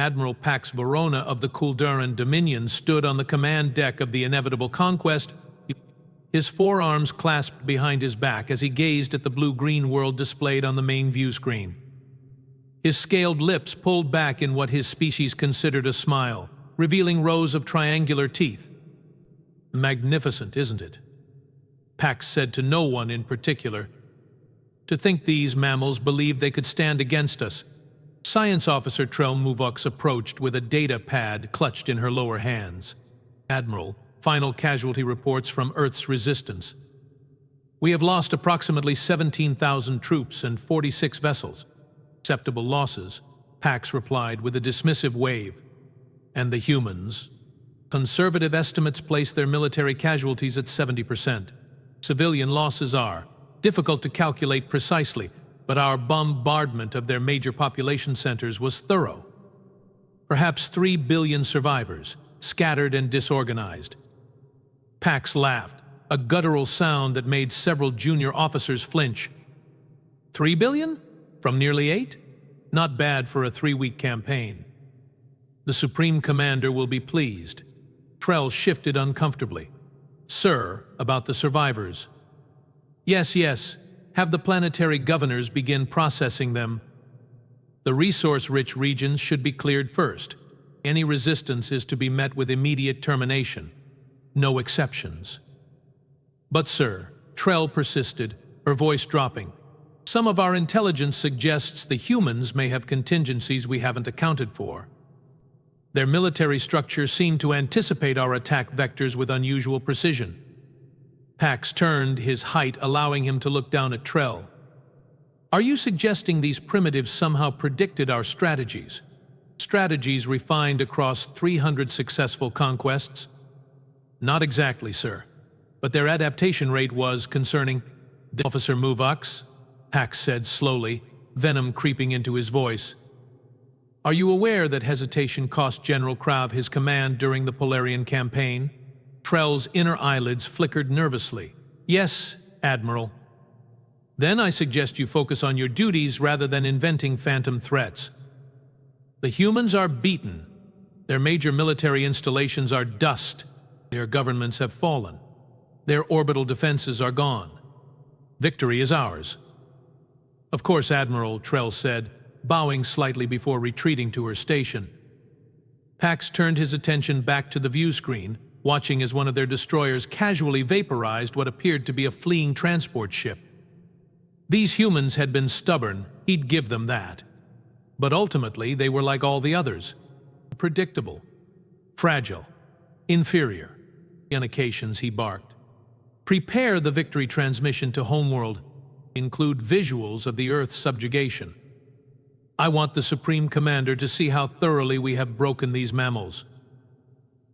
Admiral Pax Verona of the Kulduran Dominion stood on the command deck of the inevitable Conquest, his forearms clasped behind his back as he gazed at the blue-green world displayed on the main view screen. His scaled lips pulled back in what his species considered a smile, revealing rows of triangular teeth. "Magnificent, isn't it?" Pax said to no one in particular. "To think these mammals believed they could stand against us." Science Officer Trell Muvux approached with a data pad clutched in her lower hands. "Admiral, final casualty reports from Earth's resistance. We have lost approximately 17,000 troops and 46 vessels. Acceptable losses," Pax replied with a dismissive wave. "And the humans? Conservative estimates place their military casualties at 70%. Civilian losses are difficult to calculate precisely, but our bombardment of their major population centers was thorough. Perhaps 3 billion survivors, scattered and disorganized." Pax laughed, a guttural sound that made several junior officers flinch. 3 billion? From nearly 8? Not bad for a 3-week campaign. "The Supreme Commander will be pleased." Trell shifted uncomfortably. "Sir, about the survivors." Yes. Have the planetary governors begin processing them. The resource-rich regions should be cleared first. Any resistance is to be met with immediate termination. No exceptions." "But sir," Trell persisted, her voice dropping, "some of our intelligence suggests the humans may have contingencies we haven't accounted for. Their military structures seem to anticipate our attack vectors with unusual precision." Pax turned, his height allowing him to look down at Trell. "Are you suggesting these primitives somehow predicted our strategies? Strategies refined across 300 successful conquests?" "Not exactly, sir. But their adaptation rate was concerning." "Officer Muvux," Pax said slowly, venom creeping into his voice. "Are you aware that hesitation cost General Krav his command during the Polarian campaign?" Trell's inner eyelids flickered nervously. "Yes, Admiral." "Then I suggest you focus on your duties rather than inventing phantom threats. The humans are beaten. Their major military installations are dust. Their governments have fallen. Their orbital defenses are gone. Victory is ours." "Of course, Admiral," Trell said, bowing slightly before retreating to her station. Pax turned his attention back to the view screen, watching as one of their destroyers casually vaporized what appeared to be a fleeing transport ship. These humans had been stubborn, he'd give them that. But ultimately, they were like all the others. Predictable. Fragile. Inferior. On occasions, he barked. "Prepare the victory transmission to Homeworld. Include visuals of the Earth's subjugation. I want the Supreme Commander to see how thoroughly we have broken these mammals."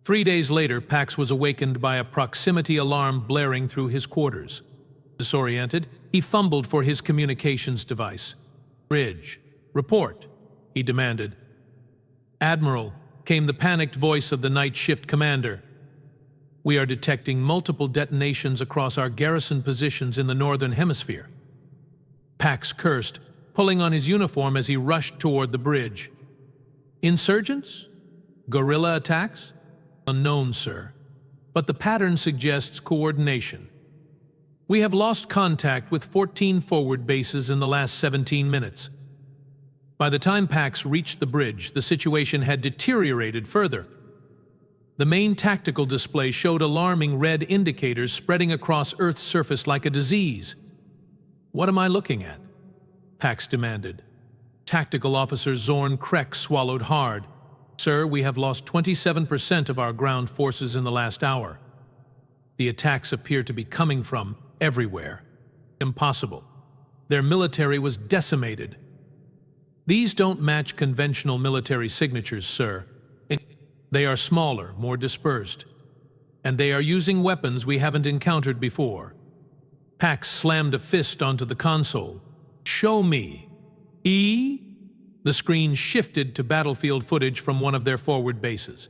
3 days later, Pax was awakened by a proximity alarm blaring through his quarters. Disoriented, he fumbled for his communications device. "Bridge, report," he demanded. "Admiral," came the panicked voice of the night shift commander. "We are detecting multiple detonations across our garrison positions in the northern hemisphere." Pax cursed, pulling on his uniform as he rushed toward the bridge. "Insurgents? Guerrilla attacks?" "Unknown, sir. But the pattern suggests coordination. We have lost contact with 14 forward bases in the last 17 minutes." By the time Pax reached the bridge, the situation had deteriorated further. The main tactical display showed alarming red indicators spreading across Earth's surface like a disease. "What am I looking at?" Pax demanded. Tactical Officer Zorn Kreck swallowed hard. "Sir, we have lost 27% of our ground forces in the last hour. The attacks appear to be coming from everywhere. Impossible. Their military was decimated." "These don't match conventional military signatures, sir. They are smaller, more dispersed. And they are using weapons we haven't encountered before." Pax slammed a fist onto the console. "Show me." The screen shifted to battlefield footage from one of their forward bases.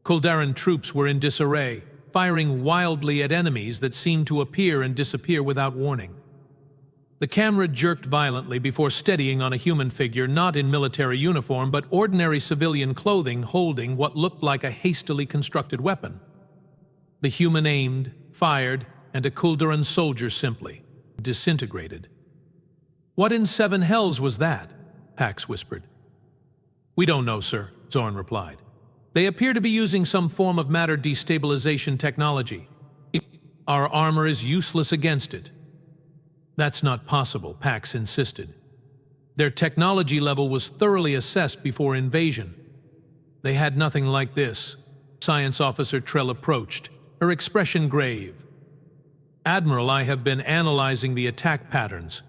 Kulduran troops were in disarray, firing wildly at enemies that seemed to appear and disappear without warning. The camera jerked violently before steadying on a human figure not in military uniform but ordinary civilian clothing holding what looked like a hastily constructed weapon. The human aimed, fired, and a Kulduran soldier simply disintegrated. "What in seven hells was that?" Pax whispered. "We don't know, sir," Zorn replied. "They appear to be using some form of matter destabilization technology. Our armor is useless against it." "That's not possible," Pax insisted. "Their technology level was thoroughly assessed before invasion. They had nothing like this." Science Officer Trell approached, her expression grave. "Admiral, I have been analyzing the attack patterns.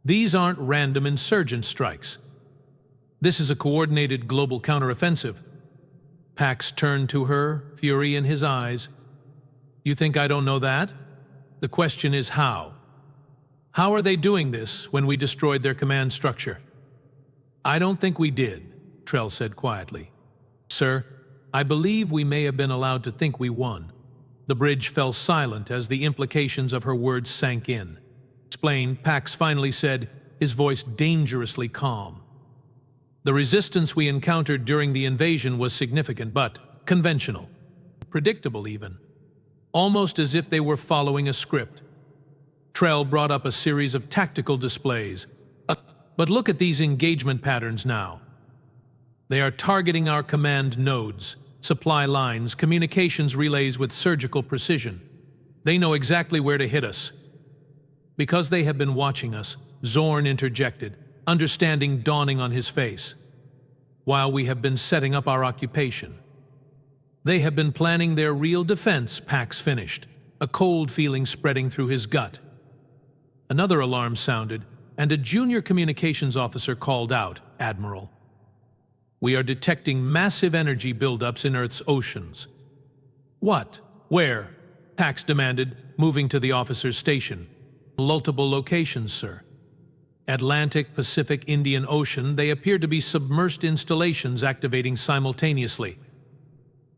These aren't random insurgent strikes. This is a coordinated global counteroffensive." Pax turned to her, fury in his eyes. "You think I don't know that? The question is how. How are they doing this when we destroyed their command structure?" "I don't think we did," Trell said quietly. "Sir, I believe we may have been allowed to think we won." The bridge fell silent as the implications of her words sank in. "Explain," Pax finally said, his voice dangerously calm. "The resistance we encountered during the invasion was significant but conventional. Predictable even. Almost as if they were following a script." Trell brought up a series of tactical displays. "But look at these engagement patterns now. They are targeting our command nodes, supply lines, communications relays with surgical precision. They know exactly where to hit us." "Because they have been watching us," Zorn interjected, understanding dawning on his face. "While we have been setting up our occupation. They have been planning their real defense," Pax finished, a cold feeling spreading through his gut. Another alarm sounded, and a junior communications officer called out, "Admiral, we are detecting massive energy buildups in Earth's oceans." "What? Where?" Pax demanded, moving to the officer's station. "Multiple locations, sir. Atlantic, Pacific, Indian Ocean, they appear to be submersed installations activating simultaneously."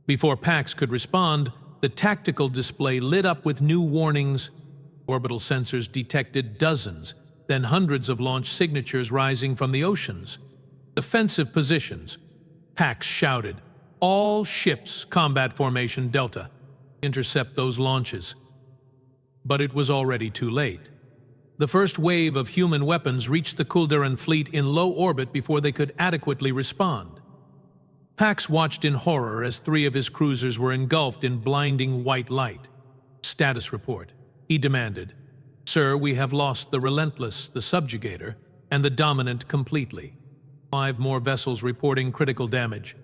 Before Pax could respond, the tactical display lit up with new warnings. Orbital sensors detected dozens, then hundreds of launch signatures rising from the oceans. "Defensive positions," Pax shouted. "All ships, combat formation Delta. Intercept those launches." But it was already too late. The first wave of human weapons reached the Kulduran fleet in low orbit before they could adequately respond. Pax watched in horror as 3 of his cruisers were engulfed in blinding white light. "Status report," he demanded. "Sir, we have lost the Relentless, the Subjugator, and the Dominant completely. 5 more vessels reporting critical damage."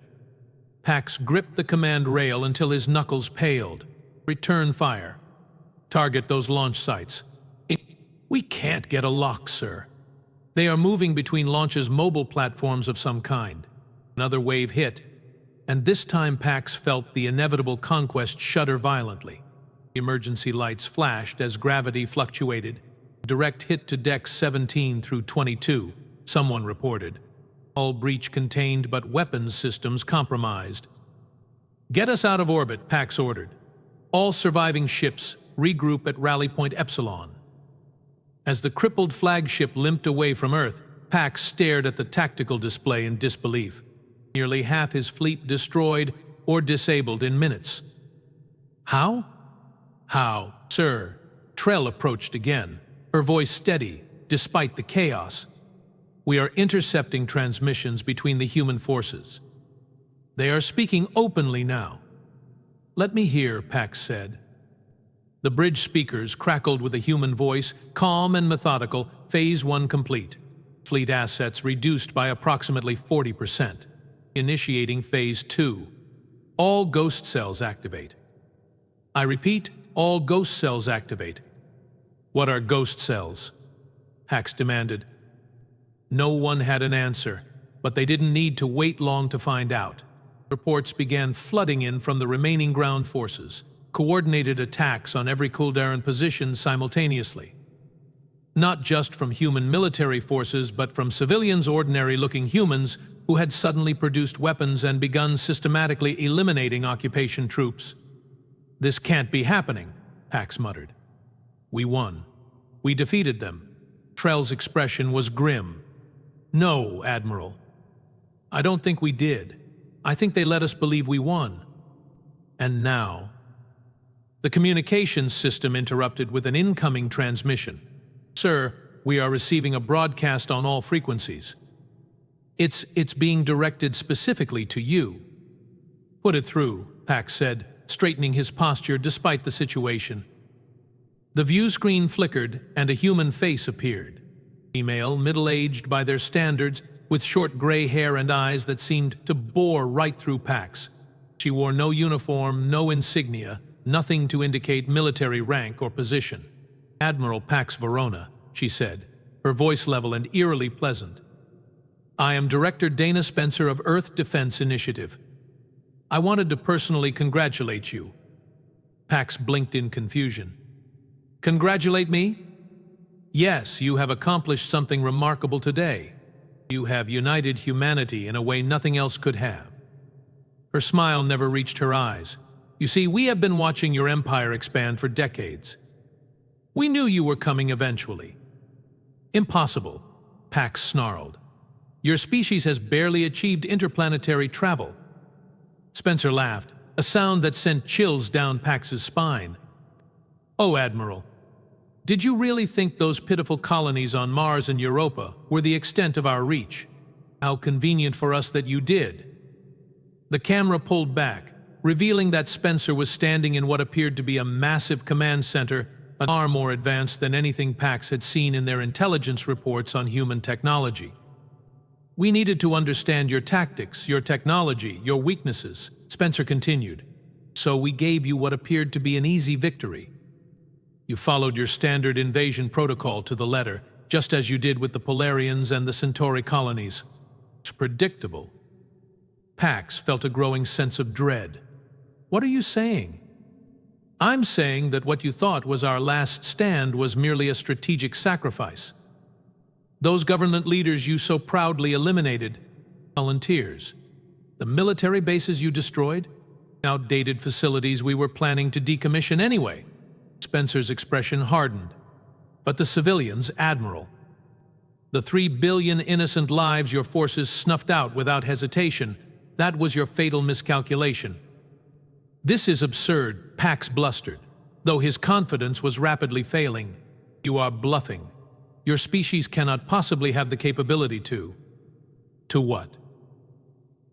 Pax gripped the command rail until his knuckles paled. "Return fire. Target those launch sites." "We can't get a lock, sir. They are moving between launches mobile platforms of some kind." Another wave hit, and this time Pax felt the inevitable conquest shudder violently. Emergency lights flashed as gravity fluctuated. "Direct hit to decks 17 through 22, someone reported. Hull breach contained but weapons systems compromised." "Get us out of orbit," Pax ordered. "All surviving ships regroup at Rally Point Epsilon." As the crippled flagship limped away from Earth, Pax stared at the tactical display in disbelief. Nearly half his fleet destroyed or disabled in minutes. "How? How, sir?" Trell approached again, her voice steady, despite the chaos. "We are intercepting transmissions between the human forces. They are speaking openly now." "Let me hear," Pax said. The bridge speakers crackled with a human voice, calm and methodical. "Phase 1 complete. Fleet assets reduced by approximately 40%. Initiating Phase 2. All ghost cells activate." "I repeat, all ghost cells activate." "What are ghost cells?" Pax demanded. No one had an answer, but they didn't need to wait long to find out. Reports began flooding in from the remaining ground forces, coordinated attacks on every Kuldaran position simultaneously. Not just from human military forces, but from civilians, ordinary-looking humans who had suddenly produced weapons and begun systematically eliminating occupation troops. "This can't be happening," Pax muttered. "We won. We defeated them. Trell's expression was grim. "No, Admiral. I don't think we did. I think they let us believe we won. And now..." The communications system interrupted with an incoming transmission. "Sir, we are receiving a broadcast on all frequencies. It's being directed specifically to you." "Put it through," Pax said, straightening his posture despite the situation. The view screen flickered and a human face appeared. Female, middle-aged by their standards, with short gray hair and eyes that seemed to bore right through Pax. She wore no uniform, no insignia, nothing to indicate military rank or position. "Admiral Pax Verona," she said, her voice level and eerily pleasant. "I am Director Dana Spencer of Earth Defense Initiative. I wanted to personally congratulate you." Pax blinked in confusion. "Congratulate me?" "Yes, you have accomplished something remarkable today. You have united humanity in a way nothing else could have." Her smile never reached her eyes. "You see, we have been watching your empire expand for decades. We knew you were coming eventually." "Impossible," Pax snarled. "Your species has barely achieved interplanetary travel." Spencer laughed, a sound that sent chills down Pax's spine. "Oh, Admiral, did you really think those pitiful colonies on Mars and Europa were the extent of our reach? How convenient for us that you did." The camera pulled back, revealing that Spencer was standing in what appeared to be a massive command center, far more advanced than anything Pax had seen in their intelligence reports on human technology. "We needed to understand your tactics, your technology, your weaknesses," Spencer continued. "So we gave you what appeared to be an easy victory. You followed your standard invasion protocol to the letter, just as you did with the Polarians and the Centauri colonies. It's predictable." Pax felt a growing sense of dread. "What are you saying?" "I'm saying that what you thought was our last stand was merely a strategic sacrifice. Those government leaders you so proudly eliminated, volunteers. The military bases you destroyed, outdated facilities we were planning to decommission anyway." Spencer's expression hardened. "But the civilians, Admiral. The 3 billion innocent lives your forces snuffed out without hesitation, that was your fatal miscalculation." "This is absurd," Pax blustered, though his confidence was rapidly failing. "You are bluffing. Your species cannot possibly have the capability to..." "To what?"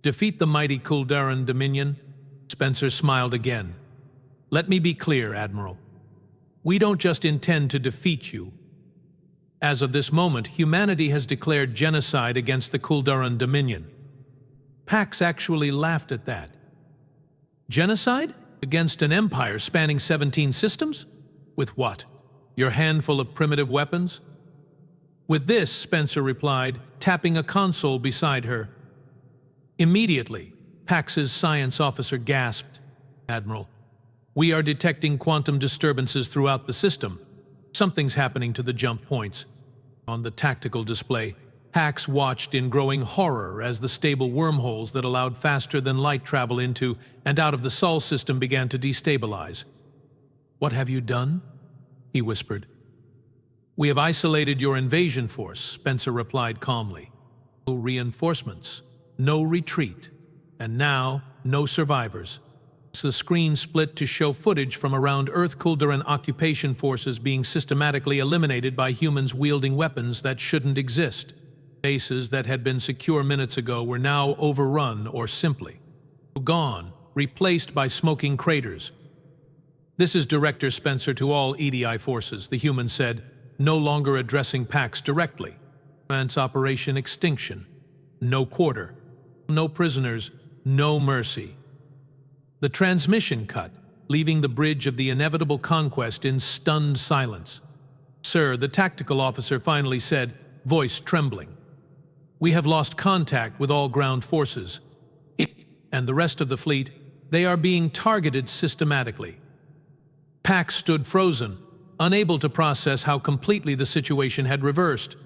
"Defeat the mighty Kuldaran Dominion?" Spencer smiled again. "Let me be clear, Admiral. We don't just intend to defeat you. As of this moment, humanity has declared genocide against the Kuldaran Dominion." Pax actually laughed at that. "Genocide? Against an empire spanning 17 systems? With what? Your handful of primitive weapons?" "With this," Spencer replied, tapping a console beside her. Immediately, Pax's science officer gasped. "Admiral, we are detecting quantum disturbances throughout the system. Something's happening to the jump points." On the tactical display, Pax watched in growing horror as the stable wormholes that allowed faster-than-light travel into and out of the Sol system began to destabilize. "What have you done?" he whispered. "We have isolated your invasion force," Spencer replied calmly. "No reinforcements, no retreat, and now no survivors." The screen split to show footage from around Earth Kuldaran occupation forces being systematically eliminated by humans wielding weapons that shouldn't exist. Bases that had been secure minutes ago were now overrun or simply gone, replaced by smoking craters. "This is Director Spencer to all EDI forces," the human said, no longer addressing Pax directly. "Advance Operation Extinction. No quarter. No prisoners. No mercy." The transmission cut, leaving the bridge of the inevitable conquest in stunned silence. "Sir," the tactical officer finally said, voice trembling. "We have lost contact with all ground forces. And the rest of the fleet, they are being targeted systematically." Pax stood frozen, unable to process how completely the situation had reversed.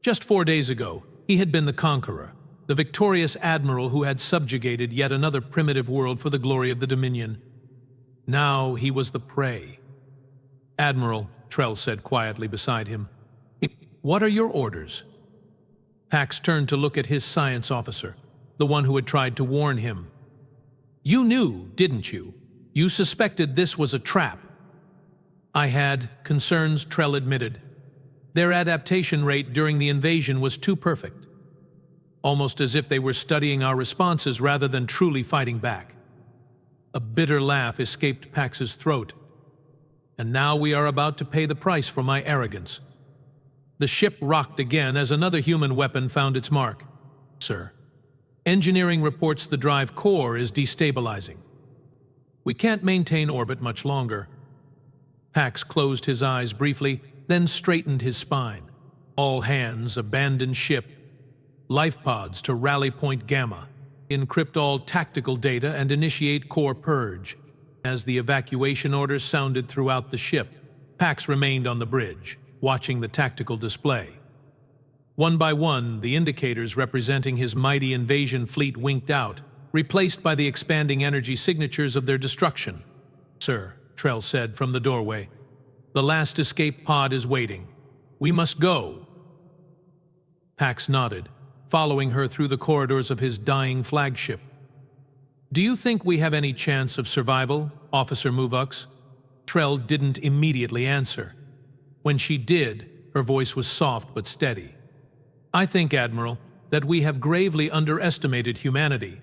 Just 4 days ago, he had been the conqueror, the victorious admiral who had subjugated yet another primitive world for the glory of the Dominion. Now he was the prey. "Admiral," Trell said quietly beside him, What are your orders? Pax turned to look at his science officer, the one who had tried to warn him. You knew, didn't you? You suspected this was a trap. I had concerns, Trell admitted. Their adaptation rate during the invasion was too perfect. Almost as if they were studying our responses rather than truly fighting back. A bitter laugh escaped Pax's throat. And now we are about to pay the price for my arrogance. The ship rocked again as another human weapon found its mark. Sir, engineering reports the drive core is destabilizing. We can't maintain orbit much longer. Pax closed his eyes briefly, then straightened his spine. All hands, abandon ship. Life pods to rally point Gamma. Encrypt all tactical data and initiate core purge. As the evacuation orders sounded throughout the ship, Pax remained on the bridge, watching the tactical display. One by one, the indicators representing his mighty invasion fleet winked out, replaced by the expanding energy signatures of their destruction. Sir, Trell said from the doorway, the last escape pod is waiting. We must go. Pax nodded, following her through the corridors of his dying flagship. Do you think we have any chance of survival, Officer Muvux? Trell didn't immediately answer. When she did, her voice was soft but steady. I think, Admiral, that we have gravely underestimated humanity.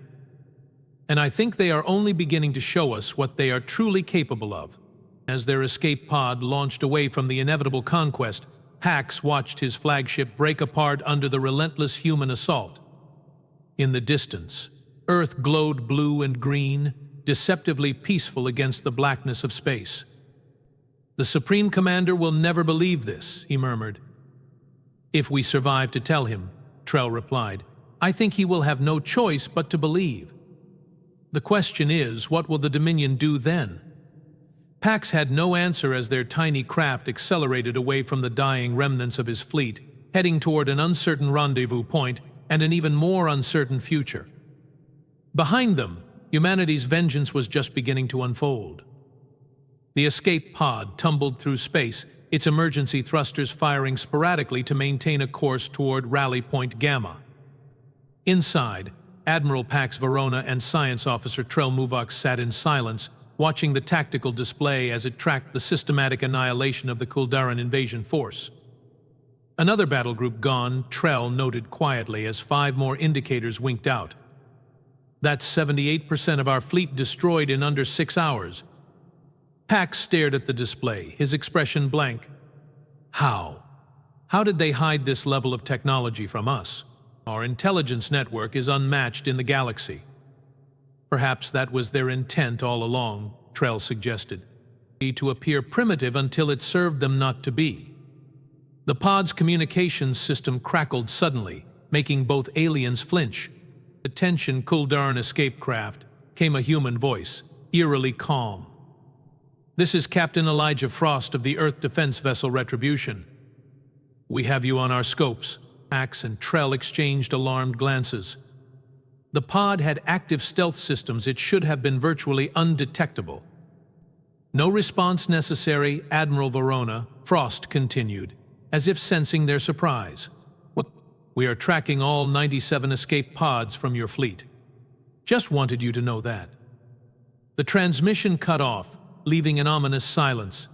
And I think they are only beginning to show us what they are truly capable of. As their escape pod launched away from the inevitable conquest, Pax watched his flagship break apart under the relentless human assault. In the distance, Earth glowed blue and green, deceptively peaceful against the blackness of space. The Supreme Commander will never believe this, he murmured. If we survive to tell him, Trell replied, I think he will have no choice but to believe. The question is, what will the Dominion do then? Pax had no answer as their tiny craft accelerated away from the dying remnants of his fleet, heading toward an uncertain rendezvous point and an even more uncertain future. Behind them, humanity's vengeance was just beginning to unfold. The escape pod tumbled through space, its emergency thrusters firing sporadically to maintain a course toward Rally Point Gamma. Inside, Admiral Pax Verona and Science Officer Trell Muvux sat in silence, watching the tactical display as it tracked the systematic annihilation of the Kuldaran invasion force. Another battle group gone, Trell noted quietly as 5 more indicators winked out. That's 78% of our fleet destroyed in under 6 hours. Pax stared at the display, his expression blank. How? How did they hide this level of technology from us? Our intelligence network is unmatched in the galaxy. Perhaps that was their intent all along, Trell suggested. To appear primitive until it served them not to be. The pod's communications system crackled suddenly, making both aliens flinch. Attention, Kuldaran escape craft, came a human voice, eerily calm. This is Captain Elijah Frost of the Earth Defense Vessel Retribution. We have you on our scopes. Pax and Trell exchanged alarmed glances. The pod had active stealth systems. It should have been virtually undetectable. No response necessary, Admiral Verona, Frost continued, as if sensing their surprise. We are tracking all 97 escape pods from your fleet. Just wanted you to know that. The transmission cut off, leaving an ominous silence.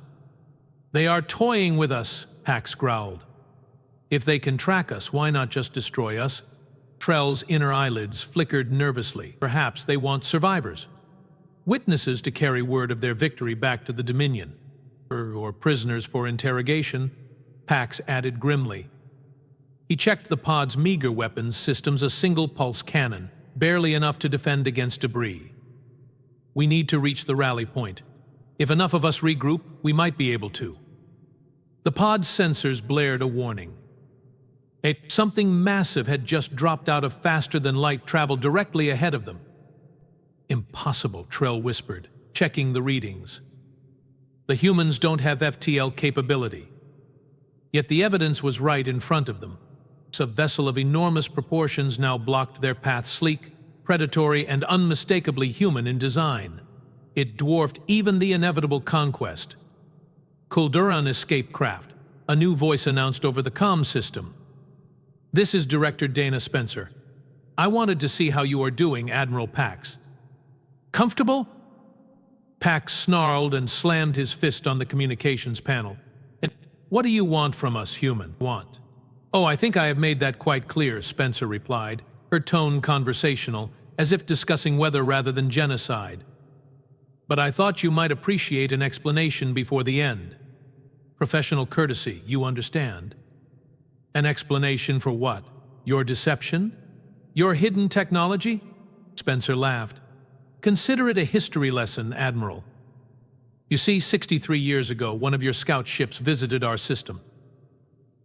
They are toying with us, Pax growled. If they can track us, why not just destroy us? Trell's inner eyelids flickered nervously. Perhaps they want survivors. Witnesses to carry word of their victory back to the Dominion. Or prisoners for interrogation, Pax added grimly. He checked the pod's meager weapons systems, a single pulse cannon, barely enough to defend against debris. We need to reach the rally point. If enough of us regroup, we might be able to. The pod's sensors blared a warning. Something massive had just dropped out of faster-than-light travel directly ahead of them. Impossible, Trell whispered, checking the readings. The humans don't have FTL capability. Yet the evidence was right in front of them. A vessel of enormous proportions now blocked their path, sleek, predatory, and unmistakably human in design. It dwarfed even the inevitable conquest. Kuldaran escape craft, A new voice announced over the comm system. "This is Director Dana Spencer. I wanted to see how you are doing, Admiral Pax." "Comfortable?" Pax snarled and slammed his fist on the communications panel. "What do you want from us, human? Want?" "Oh, I think I have made that quite clear," Spencer replied, her tone conversational, as if discussing weather rather than genocide. "But I thought you might appreciate an explanation before the end. Professional courtesy, you understand?" "An explanation for what? Your deception? Your hidden technology?" Spencer laughed. "Consider it a history lesson, Admiral. You see, 63 years ago, one of your scout ships visited our system.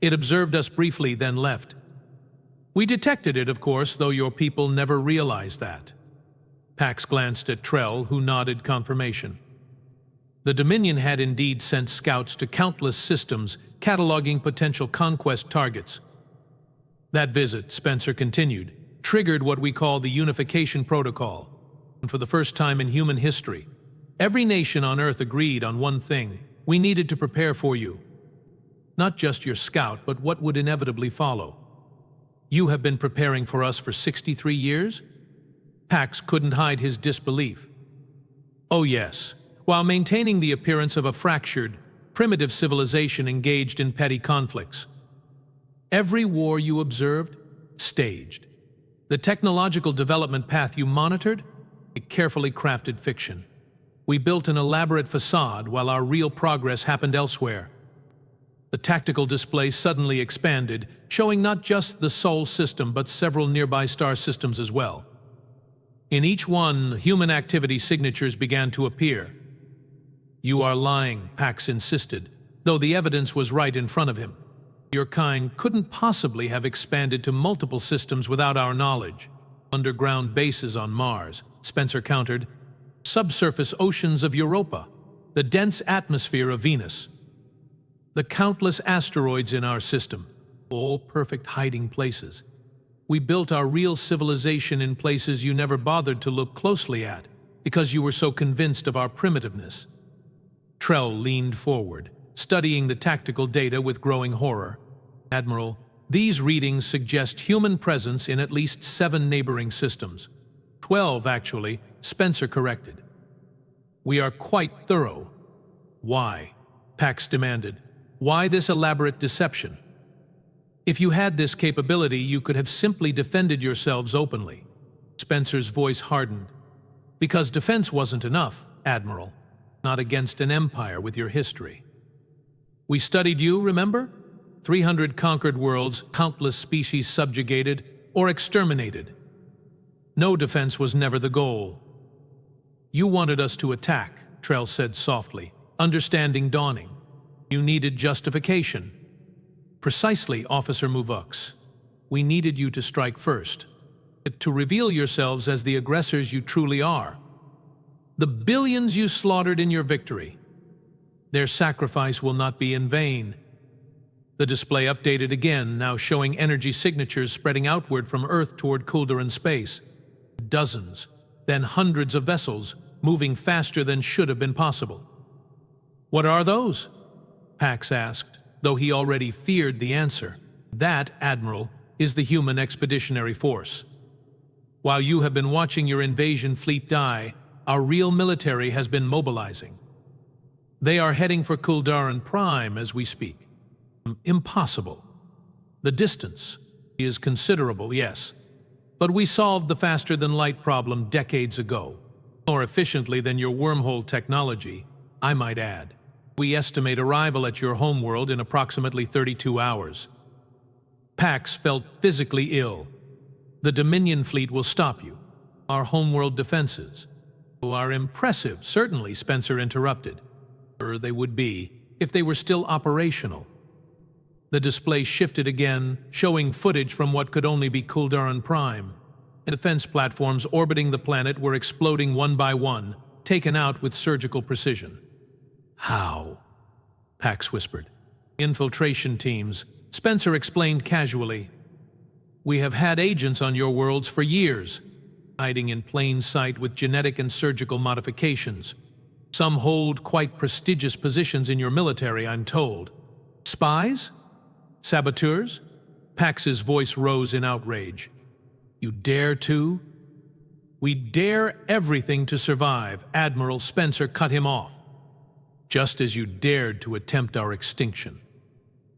It observed us briefly, then left. We detected it, of course, though your people never realized that." Pax glanced at Trell, who nodded confirmation. The Dominion had indeed sent scouts to countless systems, cataloging potential conquest targets. That visit, Spencer continued, triggered what we call the Unification Protocol. And for the first time in human history, every nation on Earth agreed on one thing: we needed to prepare for you. Not just your scout, but what would inevitably follow. "You have been preparing for us for 63 years? Pax couldn't hide his disbelief. "Oh yes, while maintaining the appearance of a fractured, primitive civilization engaged in petty conflicts. Every war you observed, staged. The technological development path you monitored, a carefully crafted fiction. We built an elaborate facade while our real progress happened elsewhere." The tactical display suddenly expanded, showing not just the Sol system but several nearby star systems as well. In each one, human activity signatures began to appear. "You are lying," Pax insisted, though the evidence was right in front of him. "Your kind couldn't possibly have expanded to multiple systems without our knowledge. Underground bases on Mars," Spencer countered. "Subsurface oceans of Europa. The dense atmosphere of Venus. The countless asteroids in our system. All perfect hiding places. We built our real civilization in places you never bothered to look closely at because you were so convinced of our primitiveness." Trell leaned forward, studying the tactical data with growing horror. "Admiral, these readings suggest human presence in at least 7 neighboring systems. 12, actually," Spencer corrected. "We are quite thorough." "Why?" Pax demanded. "Why this elaborate deception? If you had this capability, you could have simply defended yourselves openly." Spencer's voice hardened. "Because defense wasn't enough, Admiral. Not against an empire with your history. We studied you, remember? 300 conquered worlds, countless species subjugated or exterminated. No defense was never the goal." "You wanted us to attack," Trell said softly, understanding dawning. "You needed justification." "Precisely, Officer Muvux. We needed you to strike first, to reveal yourselves as the aggressors you truly are. The billions you slaughtered in your victory. Their sacrifice will not be in vain." The display updated again, now showing energy signatures spreading outward from Earth toward Kuldaran space. Dozens, then hundreds of vessels, moving faster than should have been possible. "What are those?" Pax asked, though he already feared the answer. "That, Admiral, is the human expeditionary force. While you have been watching your invasion fleet die, our real military has been mobilizing. They are heading for Kuldaran Prime as we speak." "Impossible. The distance is considerable, yes, but we solved the faster-than-light problem decades ago. More efficiently than your wormhole technology, I might add. We estimate arrival at your homeworld in approximately 32 hours. Pax felt physically ill. "The Dominion fleet will stop you. Our homeworld defenses are impressive, certainly," Spencer interrupted. "They would be, if they were still operational." The display shifted again, showing footage from what could only be Kuldaran Prime. Defense platforms orbiting the planet were exploding one by one, taken out with surgical precision. "How?" Pax whispered. "Infiltration teams," Spencer explained casually. "We have had agents on your worlds for years, hiding in plain sight with genetic and surgical modifications. Some hold quite prestigious positions in your military, I'm told. Spies? Saboteurs? Pax's voice rose in outrage. You dare to? We dare everything to survive, Admiral Spencer cut him off. Just as you dared to attempt our extinction.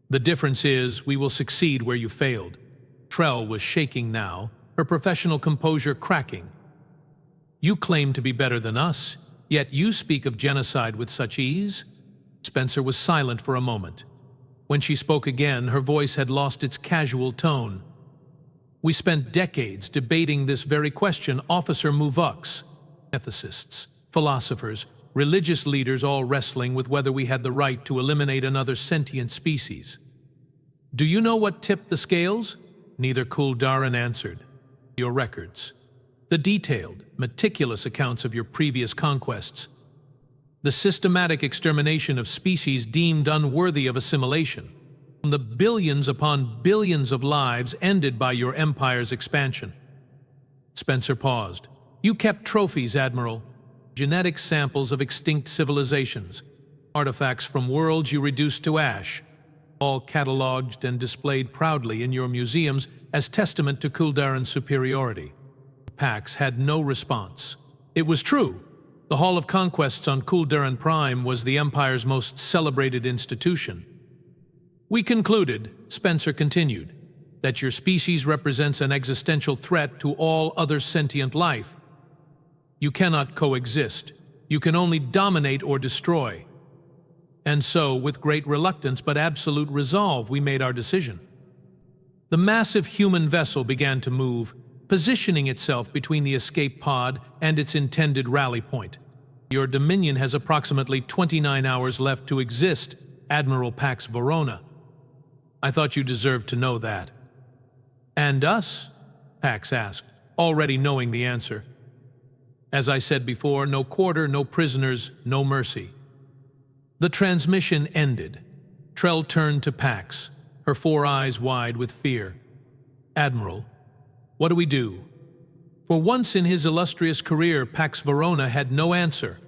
The difference is, we will succeed where you failed. Trell was shaking now, her professional composure cracking. You claim to be better than us, yet you speak of genocide with such ease? Spencer was silent for a moment. When she spoke again, her voice had lost its casual tone. We spent decades debating this very question, Officer Muvux. Ethicists, philosophers, religious leaders all wrestling with whether we had the right to eliminate another sentient species. Do you know what tipped the scales? Neither Kuldaran answered. Your records. The detailed, meticulous accounts of your previous conquests. The systematic extermination of species deemed unworthy of assimilation. The billions upon billions of lives ended by your empire's expansion. Spencer paused. You kept trophies, Admiral. Genetic samples of extinct civilizations. Artifacts from worlds you reduced to ash. All catalogued and displayed proudly in your museums as testament to Kuldaran's superiority. Pax had no response. It was true. The Hall of Conquests on Kuldaran Prime was the Empire's most celebrated institution. We concluded, Spencer continued, that your species represents an existential threat to all other sentient life. You cannot coexist. You can only dominate or destroy. And so, with great reluctance but absolute resolve, we made our decision. The massive human vessel began to move, positioning itself between the escape pod and its intended rally point. Your Dominion has approximately 29 hours left to exist, Admiral Pax Verona. I thought you deserved to know that. And us? Pax asked, already knowing the answer. As I said before, no quarter, no prisoners, no mercy. The transmission ended. Trell turned to Pax, her 4 eyes wide with fear. Admiral, what do we do? For once in his illustrious career, Pax Verona had no answer.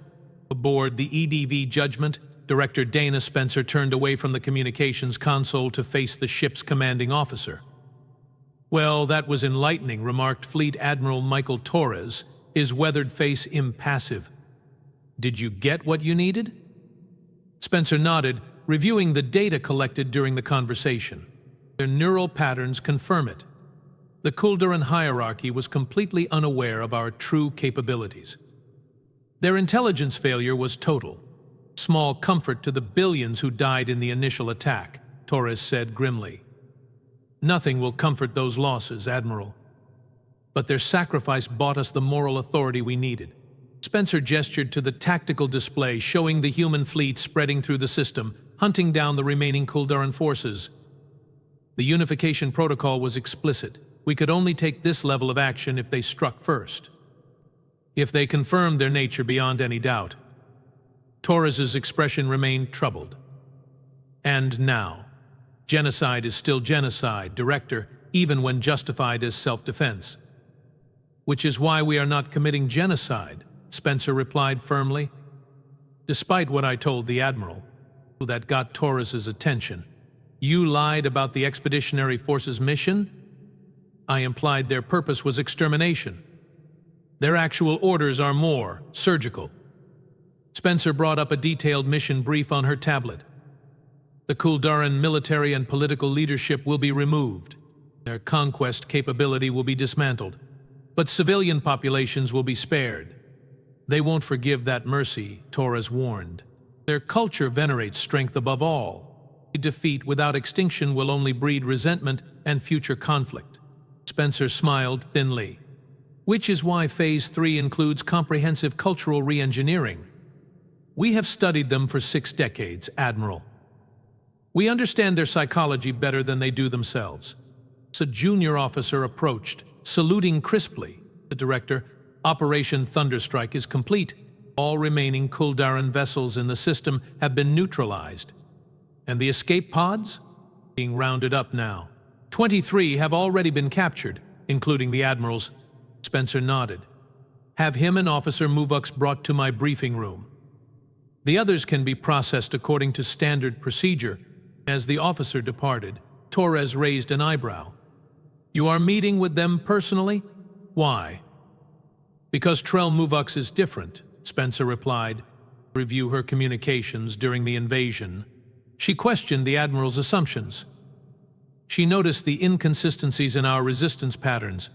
Aboard the EDV Judgment, Director Dana Spencer turned away from the communications console to face the ship's commanding officer. Well, that was enlightening, remarked Fleet Admiral Michael Torres, his weathered face impassive. Did you get what you needed? Spencer nodded, reviewing the data collected during the conversation. Their neural patterns confirm it. The Kuldaran hierarchy was completely unaware of our true capabilities. Their intelligence failure was total. Small comfort to the billions who died in the initial attack, Torres said grimly. Nothing will comfort those losses, Admiral. But their sacrifice bought us the moral authority we needed. Spencer gestured to the tactical display showing the human fleet spreading through the system, hunting down the remaining Kuldaran forces. The unification protocol was explicit. We could only take this level of action if they struck first. If they confirmed their nature beyond any doubt. Torres's expression remained troubled. And now, genocide is still genocide, Director, even when justified as self-defense. Which is why we are not committing genocide, Spencer replied firmly. Despite what I told the Admiral, that got Torres's attention. You lied about the Expeditionary Force's mission? I implied their purpose was extermination. Their actual orders are more surgical. Spencer brought up a detailed mission brief on her tablet. The Kuldaran military and political leadership will be removed. Their conquest capability will be dismantled. But civilian populations will be spared. They won't forgive that mercy, Torres warned. Their culture venerates strength above all. Defeat without extinction will only breed resentment and future conflict. Spencer smiled thinly. Which is why Phase 3 includes comprehensive cultural re-engineering. We have studied them for 6 decades, Admiral. We understand their psychology better than they do themselves. A junior officer approached, saluting crisply. The Director, Operation Thunderstrike is complete. All remaining Kuldaran vessels in the system have been neutralized. And the escape pods? Being rounded up now. 23 have already been captured, including the Admiral's. Spencer nodded. Have him and Officer Muvux brought to my briefing room. The others can be processed according to standard procedure. As the officer departed, Torres raised an eyebrow. You are meeting with them personally? Why? Because Trell Muvux is different, Spencer replied. Review her communications during the invasion. She questioned the Admiral's assumptions. She noticed the inconsistencies in our resistance patterns.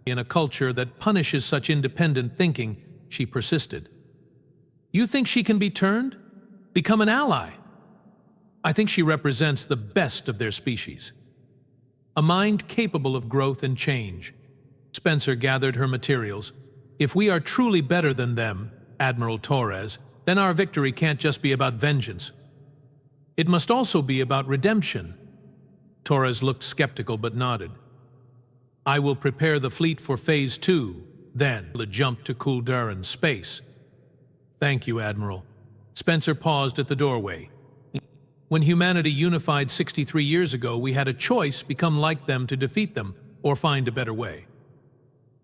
In a culture that punishes such independent thinking, she persisted. You think she can be turned? Become an ally? I think she represents the best of their species. A mind capable of growth and change. Spencer gathered her materials. If we are truly better than them, Admiral Torres, then our victory can't just be about vengeance. It must also be about redemption. Torres looked skeptical but nodded. I will prepare the fleet for Phase 2, then the jump to Kulduran space. Thank you, Admiral. Spencer paused at the doorway. When humanity unified 63 years ago, we had a choice: become like them to defeat them, or find a better way.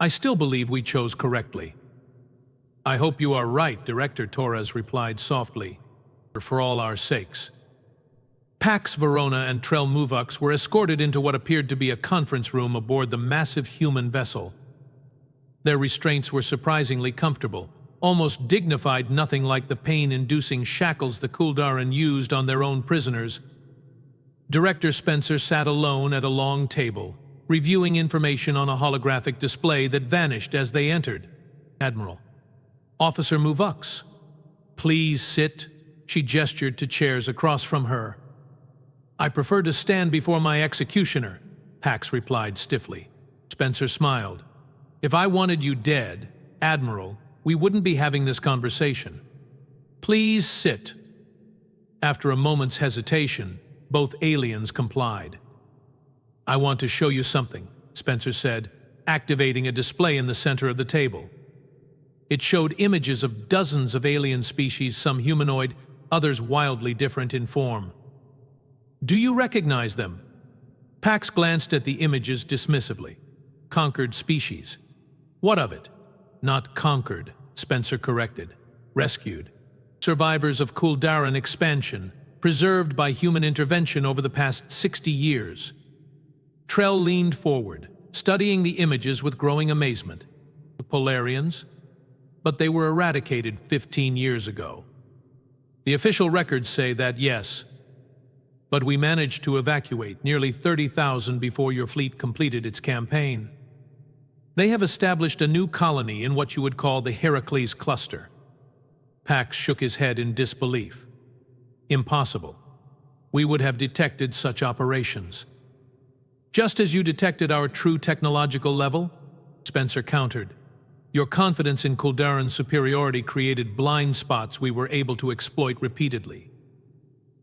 I still believe we chose correctly. I hope you are right, Director Torres replied softly. For all our sakes. Pax Verona and Trell Muvux were escorted into what appeared to be a conference room aboard the massive human vessel. Their restraints were surprisingly comfortable, almost dignified, nothing like the pain-inducing shackles the Kulduran used on their own prisoners. Director Spencer sat alone at a long table, reviewing information on a holographic display that vanished as they entered. Admiral. Officer Muvux. Please sit. She gestured to chairs across from her. I prefer to stand before my executioner, Pax replied stiffly. Spencer smiled. If I wanted you dead, Admiral, we wouldn't be having this conversation. Please sit. After a moment's hesitation, both aliens complied. I want to show you something, Spencer said, activating a display in the center of the table. It showed images of dozens of alien species, some humanoid, others wildly different in form. Do you recognize them? Pax glanced at the images dismissively. Conquered species. What of it? Not conquered, Spencer corrected. Rescued. Survivors of Kulduran expansion, preserved by human intervention over the past 60 years. Trell leaned forward, studying the images with growing amazement. The Polarians? But they were eradicated 15 years ago. The official records say that, yes. But we managed to evacuate nearly 30,000 before your fleet completed its campaign. They have established a new colony in what you would call the Heracles Cluster. Pax shook his head in disbelief. Impossible. We would have detected such operations. Just as you detected our true technological level, Spencer countered. Your confidence in Kulduran's superiority created blind spots we were able to exploit repeatedly.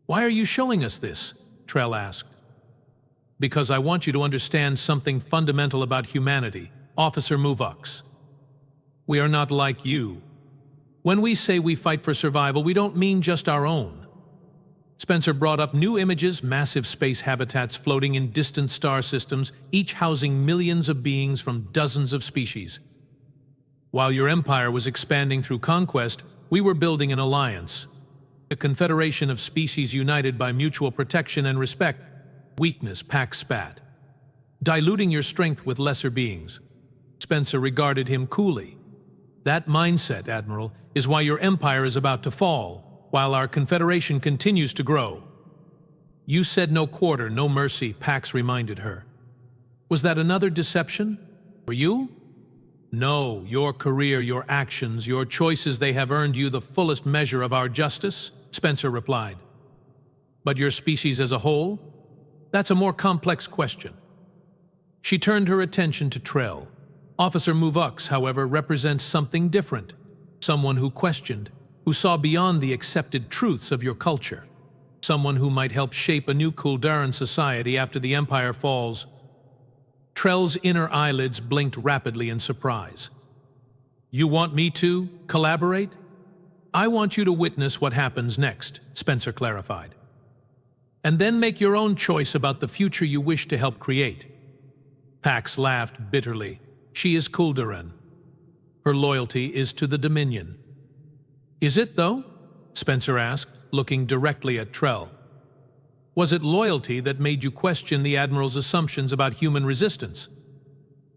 Why are you showing us this? Trell asked. Because I want you to understand something fundamental about humanity, Officer Muvux. We are not like you. When we say we fight for survival, we don't mean just our own. Spencer brought up new images, massive space habitats floating in distant star systems, each housing millions of beings from dozens of species. While your empire was expanding through conquest, we were building an alliance. A confederation of species united by mutual protection and respect. Weakness, Pax spat. Diluting your strength with lesser beings. Spencer regarded him coolly. That mindset, Admiral, is why your empire is about to fall, while our confederation continues to grow. You said no quarter, no mercy, Pax reminded her. Was that another deception? For you? No, your career, your actions, your choices, they have earned you the fullest measure of our justice, Spencer replied. But your species as a whole? That's a more complex question. She turned her attention to Trell. Officer Muvux, however, represents something different. Someone who questioned, who saw beyond the accepted truths of your culture. Someone who might help shape a new Kulduran society after the Empire falls. Trell's inner eyelids blinked rapidly in surprise. You want me to collaborate? I want you to witness what happens next, Spencer clarified. And then make your own choice about the future you wish to help create. Pax laughed bitterly. She is Kulduran. Her loyalty is to the Dominion. Is it, though? Spencer asked, looking directly at Trell. Was it loyalty that made you question the Admiral's assumptions about human resistance?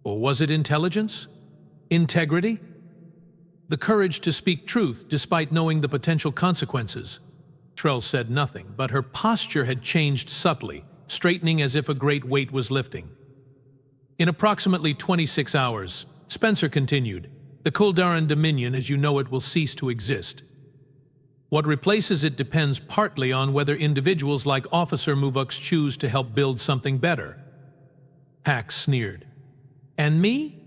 Or was it intelligence? Integrity? The courage to speak truth despite knowing the potential consequences? Trell said nothing, but her posture had changed subtly, straightening as if a great weight was lifting. In approximately 26 hours, Spencer continued, the Kuldaran Dominion as you know it will cease to exist. What replaces it depends partly on whether individuals like Officer Muvux choose to help build something better. Pax sneered. And me?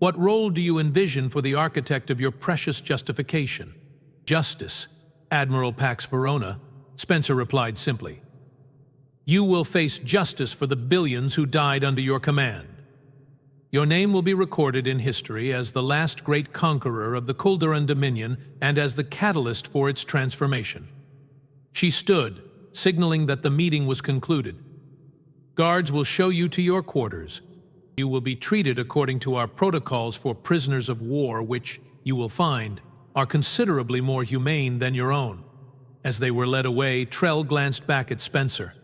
What role do you envision for the architect of your precious justification? Justice, Admiral Pax Verona, Spencer replied simply. You will face justice for the billions who died under your command. Your name will be recorded in history as the last great conqueror of the Kuldaran Dominion and as the catalyst for its transformation. She stood, signaling that the meeting was concluded. Guards will show you to your quarters. You will be treated according to our protocols for prisoners of war, which, you will find, are considerably more humane than your own. As they were led away, Trell glanced back at Spencer.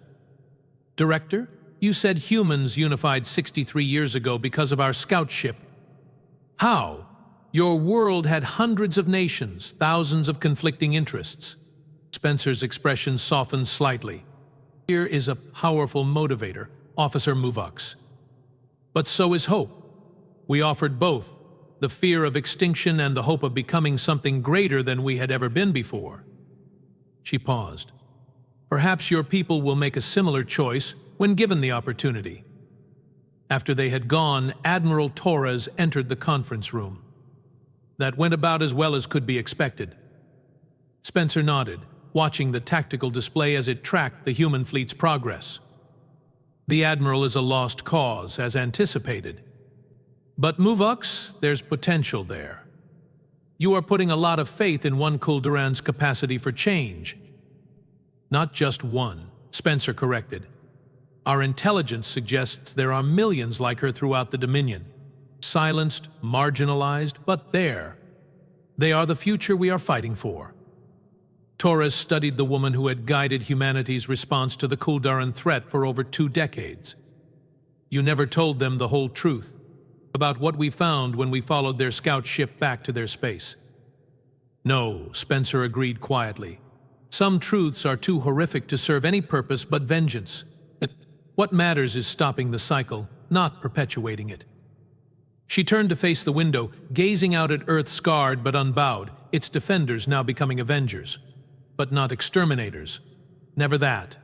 Director, you said humans unified 63 years ago because of our scout ship. How? Your world had hundreds of nations, thousands of conflicting interests. Spencer's expression softened slightly. Here is a powerful motivator, Officer Muvux. But so is hope. We offered both, the fear of extinction and the hope of becoming something greater than we had ever been before. She paused. Perhaps your people will make a similar choice when given the opportunity. After they had gone, Admiral Torres entered the conference room. That went about as well as could be expected. Spencer nodded, watching the tactical display as it tracked the human fleet's progress. The Admiral is a lost cause, as anticipated. But Muvux, there's potential there. You are putting a lot of faith in one Kuldaran's capacity for change. Not just one, Spencer corrected. Our intelligence suggests there are millions like her throughout the Dominion. Silenced, marginalized, but there. They are the future we are fighting for. Torres studied the woman who had guided humanity's response to the Kuldaran threat for over 2 decades. You never told them the whole truth about what we found when we followed their scout ship back to their space. No, Spencer agreed quietly. Some truths are too horrific to serve any purpose but vengeance. What matters is stopping the cycle, not perpetuating it. She turned to face the window, gazing out at Earth scarred but unbowed, its defenders now becoming avengers. But not exterminators. Never that.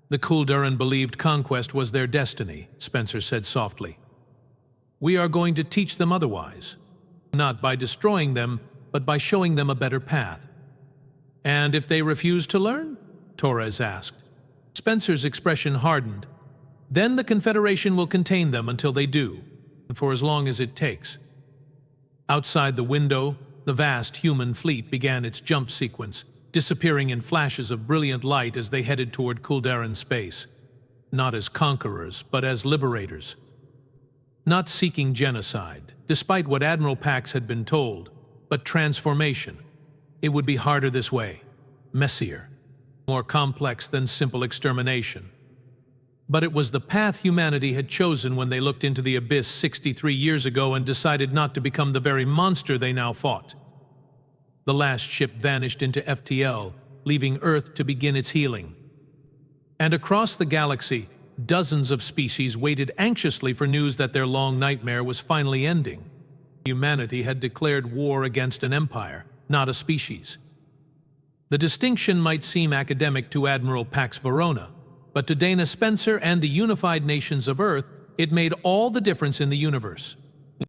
The Kuldaran believed conquest was their destiny, Spencer said softly. We are going to teach them otherwise. Not by destroying them, but by showing them a better path. And if they refuse to learn? Torres asked. Spencer's expression hardened. Then the Confederation will contain them until they do, for as long as it takes. Outside the window, the vast human fleet began its jump sequence, disappearing in flashes of brilliant light as they headed toward Kuldaran space. Not as conquerors, but as liberators. Not seeking genocide, despite what Admiral Pax had been told, but transformation. It would be harder this way, messier, more complex than simple extermination. But it was the path humanity had chosen when they looked into the abyss 63 years ago and decided not to become the very monster they now fought. The last ship vanished into FTL, leaving Earth to begin its healing. And across the galaxy, dozens of species waited anxiously for news that their long nightmare was finally ending. Humanity had declared war against an empire, not a species. The distinction might seem academic to Admiral Pax Verona, but to Dana Spencer and the unified nations of Earth, it made all the difference in the universe.